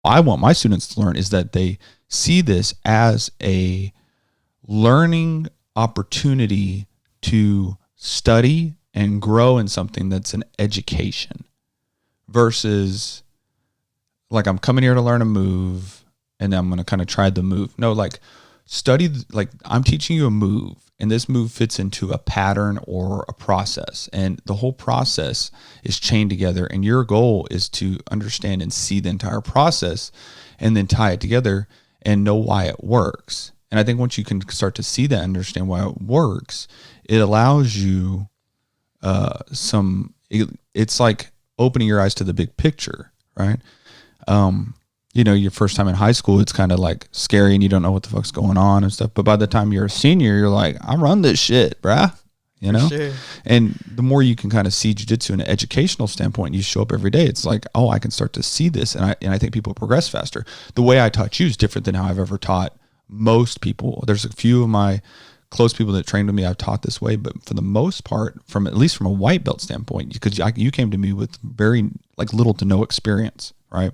I want my students to learn is that they see this as a learning opportunity to study and grow in something that's an education versus like I'm coming here to learn a move and then I'm going to kind of try the move. No, like study, like I'm teaching you a move and this move fits into a pattern or a process, and the whole process is chained together, and your goal is to understand and see the entire process and then tie it together and know why it works. And I think once you can start to see that, understand why it works, it allows you it's like opening your eyes to the big picture, right? Your first time in high school, it's kind of like scary and you don't know what the fuck's going on and stuff. But by the time you're a senior, you're like, I run this shit, bruh. Sure. And the more you can kind of see jiu-jitsu in an educational standpoint, you show up every day. It's like, oh, I can start to see this. And I think people progress faster. The way I taught you is different than how I've ever taught most people. There's a few of my close people that trained with me, I've taught this way, but for the most part, at least from a white belt standpoint, because you came to me with very like little to no experience, right?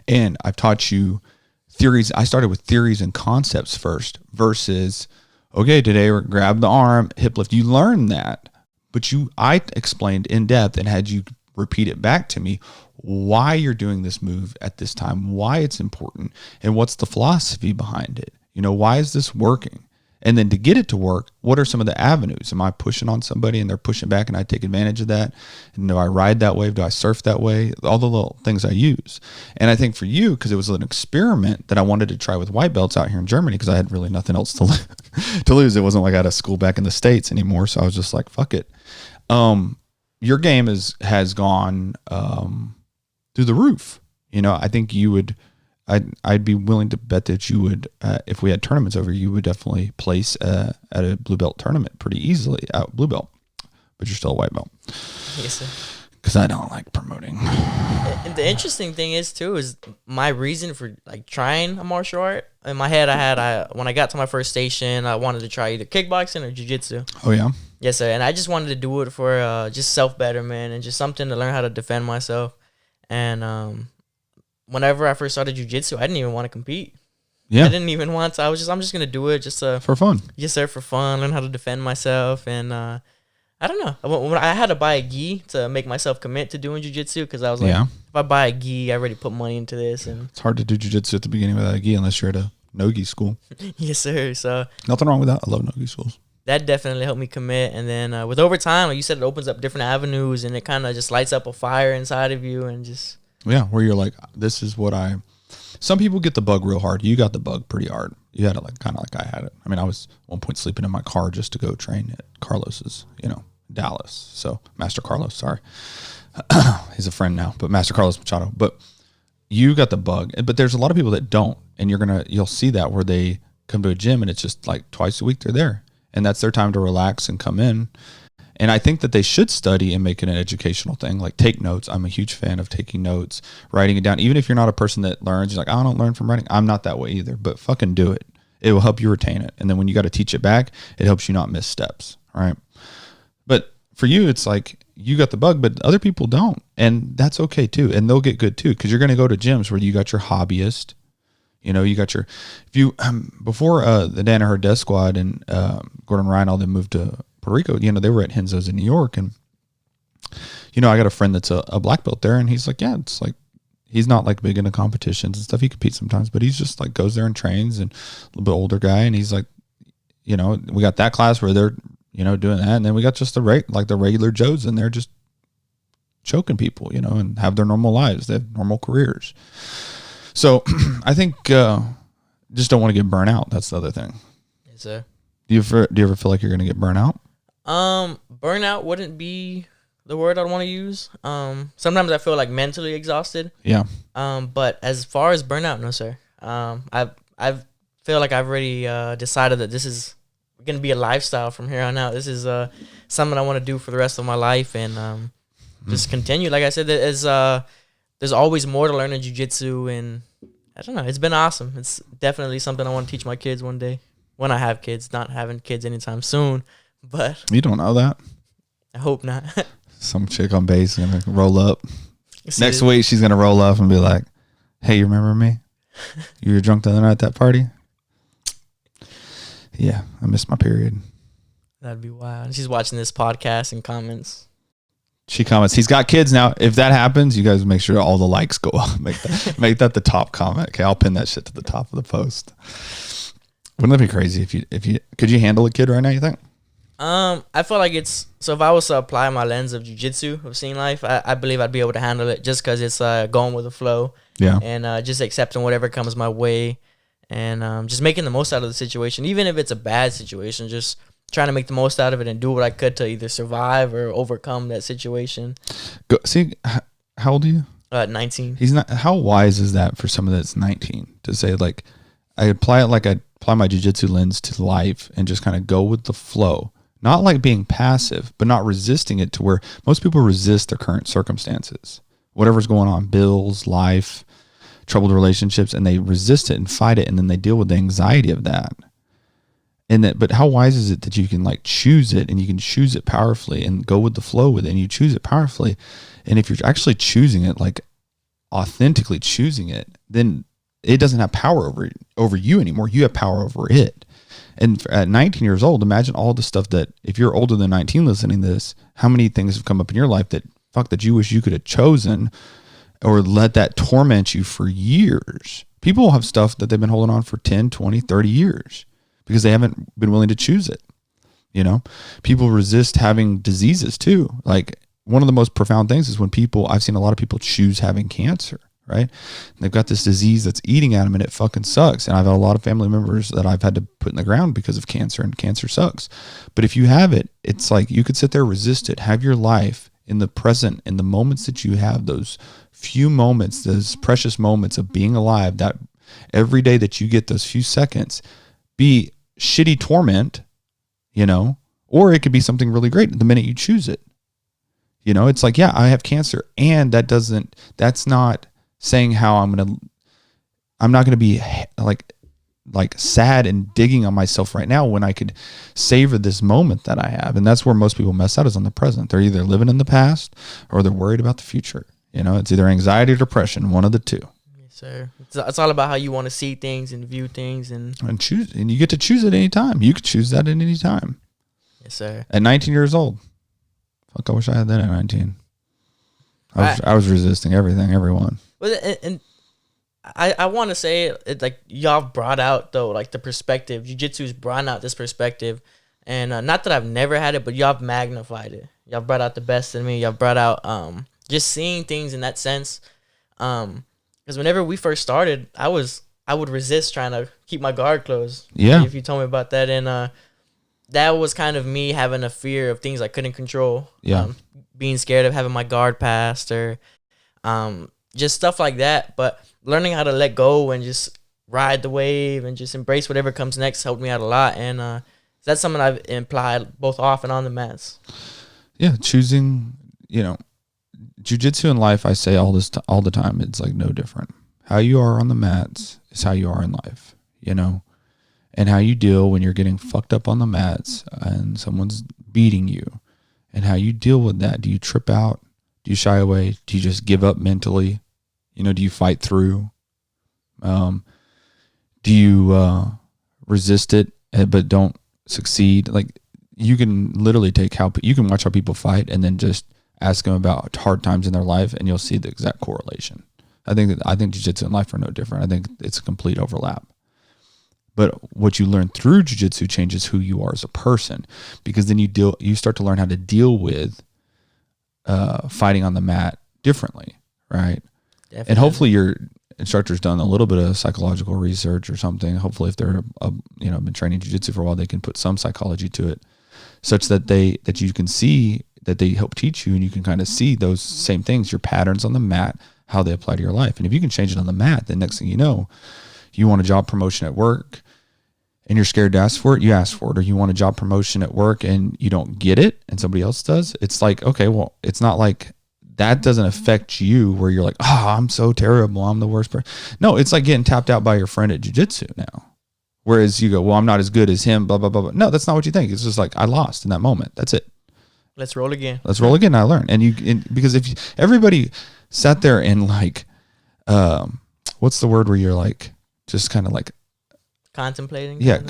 And I've taught you theories. I started with theories and concepts first versus, okay, today we're grab the arm, hip lift. You learn that, but I explained in depth and had you repeat it back to me why you're doing this move at this time, why it's important, and what's the philosophy behind it. Why is this working? And then to get it to work, what are some of the avenues? Am I pushing on somebody and they're pushing back and I take advantage of that? And do I ride that wave? Do I surf that way? All the little things I use. And I think for you, because it was an experiment that I wanted to try with white belts out here in Germany, because I had really nothing else to lose. It wasn't like I had a school back in the States anymore. So I was just like, fuck it. Your game has gone through the roof. I think you would... I'd be willing to bet that you would, if we had tournaments over, you would definitely place at a blue belt tournament pretty easily out blue belt, but you're still a white belt. Yes, sir. Because I don't like promoting. And the interesting thing is my reason for like trying a martial art. In my head, when I got to my first station, I wanted to try either kickboxing or jiu-jitsu. Oh yeah. Yes, sir. And I just wanted to do it for just self-betterment and just something to learn how to defend myself. And whenever I first started jiu-jitsu, I didn't even want to compete. Yeah. I didn't even want to. I'm just going to do it just for fun. Yes, sir, for fun, learn how to defend myself. And I don't know. When I had to buy a gi to make myself commit to doing jiu-jitsu, because I was like, if I buy a gi, I already put money into this. And it's hard to do jiu-jitsu at the beginning without a gi unless you're at a no-gi school. Yes, sir. So nothing wrong with that. I love no-gi schools. That definitely helped me commit. And then with overtime, like you said, it opens up different avenues and it kind of just lights up a fire inside of you and just... Yeah, where you're like, this is what some people get the bug real hard. You got the bug pretty hard. You had it like kind of like I had it. I mean, I was at one point sleeping in my car just to go train at Carlos's, Dallas. So Master Carlos, sorry. He's a friend now, but Master Carlos Machado. But you got the bug. But there's a lot of people that don't. And you'll see that where they come to a gym and it's just like twice a week they're there. And that's their time to relax and come in. And I think that they should study and make it an educational thing, like take notes. I'm a huge fan of taking notes, writing it down. Even if you're not a person that learns, you're like, I don't learn from writing. I'm not that way either, but fucking do it. It will help you retain it. And then when you got to teach it back, it helps you not miss steps, right? But for you, it's like you got the bug, but other people don't. And that's okay too. And they'll get good too, because you're going to go to gyms where you got your hobbyist. You got your, before the Dan Erhard Death Squad and Gordon Ryan, all them moved to Puerto Rico, they were at Henzo's in New York. And, I got a friend that's a black belt there, and he's like, yeah, it's like, he's not like big into competitions and stuff. He competes sometimes, but he's just like goes there and trains, and a little bit older guy. And he's like, we got that class where they're, doing that. And then we got just the regular Joes in there just choking people, and have their normal lives. They have normal careers. So I think just don't want to get burnt out. That's the other thing. Yes, sir. Do you ever feel like you're going to get burnt out? Burnout wouldn't be the word I'd want to use. Sometimes I feel like mentally exhausted. Yeah. But as far as burnout, no, sir. I feel like I've already decided that this is going to be a lifestyle from here on out. This is something I want to do for the rest of my life, and just continue. Like I said, there's always more to learn in jiu-jitsu, and I don't know. It's been awesome. It's definitely something I want to teach my kids one day. When I have kids, not having kids anytime soon, but... You don't know that? I hope not. Some chick on base is going to roll up. Next week, she's going to roll up and be like, Hey, you remember me? You were drunk the other night at that party? Yeah, I missed my period. That'd be wild. She's watching this podcast and comments. She comments, he's got kids now. If that happens, you guys make sure all the likes go up. Make that the top comment. Okay, I'll pin that shit to the top of the post. Wouldn't that be crazy if you could you handle a kid right now, you think? I feel like it's so. If I was to apply my lens of jiu-jitsu of seeing life, I believe I'd be able to handle it just because it's going with the flow. Yeah. And just accepting whatever comes my way, and just making the most out of the situation, even if it's a bad situation. Just trying to make the most out of it and do what I could to either survive or overcome that situation. See, how old are you? 19. He's not. How wise is that for someone that's 19 to say like, I apply my jiu-jitsu lens to life and just kind of go with the flow. Not like being passive, but not resisting it to where most people resist their current circumstances. Whatever's going on, bills, life, troubled relationships, and they resist it and fight it, and then they deal with the anxiety of that. But how wise is it that you can like choose it and you can choose it powerfully and go with the flow with it and you choose it powerfully. And if you're actually choosing it, like authentically choosing it, then it doesn't have power over you anymore. You have power over it. And at 19 years old, imagine all the stuff that if you're older than 19 listening to this, how many things have come up in your life that you wish you could have chosen or let that torment you for years. People have stuff that they've been holding on for 10, 20, 30 years because they haven't been willing to choose it. You know, people resist having diseases too. Like one of the most profound things is when I've seen a lot of people choose having cancer. Right? And they've got this disease that's eating at them and it fucking sucks. And I've had a lot of family members that I've had to put in the ground because of cancer, and cancer sucks. But if you have it, it's like you could sit there, resist it, have your life in the present, in the moments that you have, those few moments, those precious moments of being alive, that every day that you get those few seconds, be shitty torment, you know, or it could be something really great the minute you choose it. You know, it's like, yeah, I have cancer, and that's not saying how I'm not going to be like sad and digging on myself right now when I could savor this moment that I have. And that's where most people mess out, is on the present. They're either living in the past or they're worried about the future. You know, it's either anxiety or depression, one of the two. Yes, sir. It's all about how you want to see things and view things and choose. And you get to choose at any time. You could choose that at any time. Yes, sir. At 19 years old. Fuck, I wish I had that at 19. I was resisting everyone. And I want to say it like y'all brought out though, like the perspective. Jiu-Jitsu's brought out this perspective, and not that I've never had it, but y'all magnified it. Y'all brought out the best in me. Y'all brought out just seeing things in that sense. Because whenever we first started, I would resist trying to keep my guard closed. Yeah. If you told me about that, and that was kind of me having a fear of things I couldn't control. Yeah. Being scared of having my guard passed or just stuff like that. But learning how to let go and just ride the wave and just embrace whatever comes next helped me out a lot. And that's something I've implied both off and on the mats. Yeah, choosing, you know, jiu-jitsu in life, I say all the time, it's like no different. How you are on the mats is how you are in life, you know, and how you deal when you're getting fucked up on the mats and someone's beating you, and how you deal with that. Do you trip out? Do you shy away? Do you just give up mentally? You know, do you fight through? Do you resist it but don't succeed? Like, you can literally you can watch how people fight and then just ask them about hard times in their life, and you'll see the exact correlation. I think jiu-jitsu and life are no different. I think it's a complete overlap. But what you learn through jiu-jitsu changes who you are as a person, because then you start to learn how to deal with fighting on the mat differently, right? Definitely. And hopefully your instructor's done a little bit of psychological research or something. Hopefully, if they're been training jiu-jitsu for a while, they can put some psychology to it, such that you can see that they help teach you, and you can kind of see those same things, your patterns on the mat, how they apply to your life. And if you can change it on the mat, then next thing you know, you want a job promotion at work and you're scared to ask for it, you ask for it. Or you want a job promotion at work and you don't get it and somebody else does. It's like, okay, well, it's not like that doesn't affect you where you're like, I'm so terrible, I'm the worst person. No, it's like getting tapped out by your friend at jiu-jitsu now. Whereas you go, well, I'm not as good as him, blah, blah, blah, blah. No, that's not what you think. It's just like, I lost in that moment. That's it. Let's roll again. I learned. Because if everybody sat there and like what's the word where you're like, just kind of like, Contemplating. Yeah.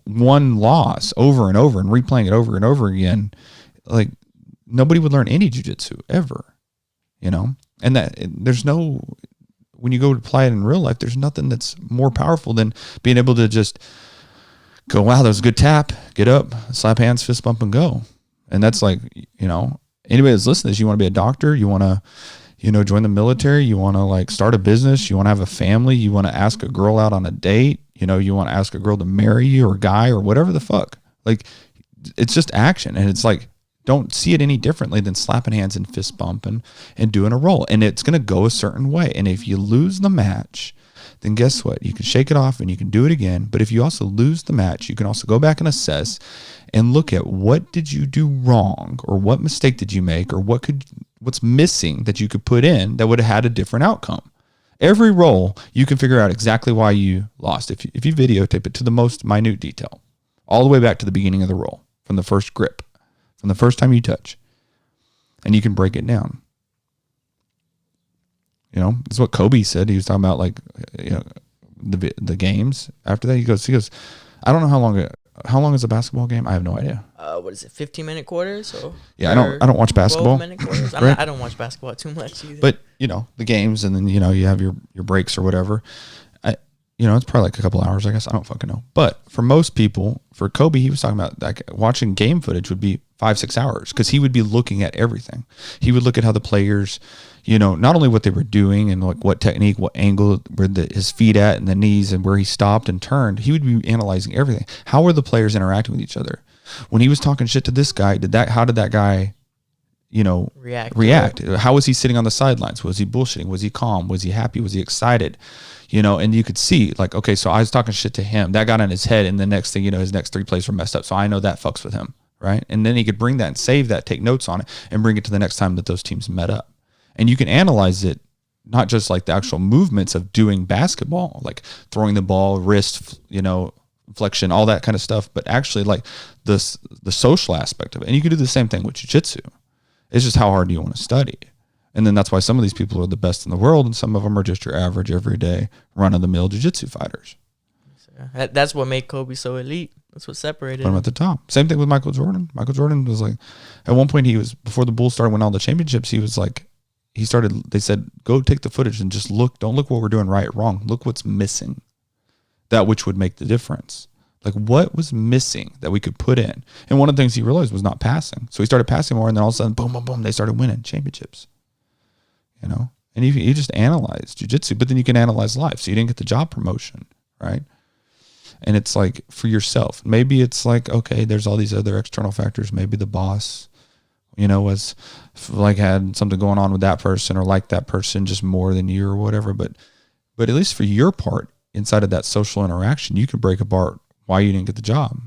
One loss over and over and replaying it over and over again. Like nobody would learn any jiu-jitsu ever, and that there's no, when you go to apply it in real life, there's nothing that's more powerful than being able to just go, wow, that was a good tap, get up, slap hands, fist bump, and go. And that's like, anybody that's listening to this, you want to be a doctor, you want to, join the military, you want to like start a business, you want to have a family, you want to ask a girl out on a date, you want to ask a girl to marry you or a guy or whatever the fuck. Like it's just action. And it's like, don't see it any differently than slapping hands and fist bumping and doing a roll. And it's going to go a certain way. And if you lose the match, then guess what? You can shake it off and you can do it again. But if you also lose the match, you can also go back and assess and look at what did you do wrong, or what mistake did you make, or what's missing that you could put in that would have had a different outcome. Every roll, you can figure out exactly why you lost. If you videotape it to the most minute detail, all the way back to the beginning of the roll, from the first grip, from the first time you touch, and you can break it down. It's what Kobe said. He was talking about like, the games after that. He goes, I don't know how long is a basketball game? I have no idea. What is it? 15-minute quarters? Or yeah, I don't watch basketball. 12-minute quarters. Right? I don't watch basketball too much either. But the games, and then you have your breaks or whatever. It's probably like a couple hours, I guess. I don't fucking know. But for most people, for Kobe, he was talking about like watching game footage would be 5-6 hours, because he would be looking at everything. He would look at how the players, not only what they were doing and like what technique, what angle, where his feet at and the knees and where he stopped and turned. He would be analyzing everything. How were the players interacting with each other? When he was talking shit to this guy, how did that guy, react? How was he sitting on the sidelines? Was he bullshitting? Was he calm? Was he happy? Was he excited? And you could see like, okay, so I was talking shit to him. That got in his head. And the next thing, his next 3 plays were messed up. So I know that fucks with him. Right. And then he could bring that and save that, take notes on it, and bring it to the next time that those teams met up. And you can analyze it, not just like the actual movements of doing basketball, like throwing the ball, wrist, flexion, all that kind of stuff, but actually like the social aspect of it. And you can do the same thing with jiu-jitsu. It's just how hard do you want to study? And then that's why some of these people are the best in the world, and some of them are just your average, everyday, run-of-the-mill jiu-jitsu fighters. That's what made Kobe so elite. That's what separated him at the top. Same thing with Michael Jordan. Michael Jordan was like, at one point before the Bulls started winning all the championships, he was like, they said, go take the footage and just look. Don't look what we're doing right or wrong. Look what's missing. That which would make the difference. Like what was missing that we could put in? And one of the things he realized was not passing. So he started passing more, and then all of a sudden, boom, boom, boom, they started winning championships. And you just analyze jiu-jitsu, but then you can analyze life. So you didn't get the job promotion, right? And it's like for yourself. Maybe it's like, okay, there's all these other external factors. Maybe the boss, was like had something going on with that person, or like that person just more than you or whatever. But at least for your part inside of that social interaction, you can break apart why you didn't get the job,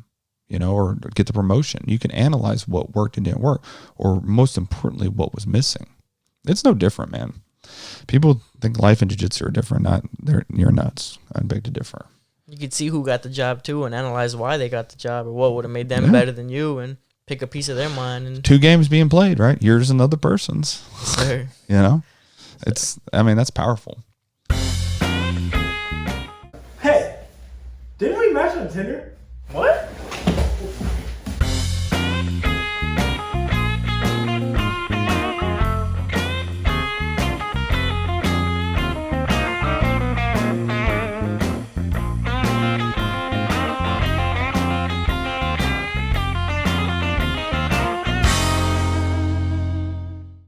or get the promotion. You can analyze what worked and didn't work, or most importantly, what was missing. It's no different, man. People think life and jiu-jitsu are different. You're nuts. I'd beg to differ. You could see who got the job too, and analyze why they got the job, or what would have made them better than you, and pick a piece of their mind. And 2 games being played, right? Yours and the other person's. Sir. That's powerful. Hey, didn't we match on Tinder? What?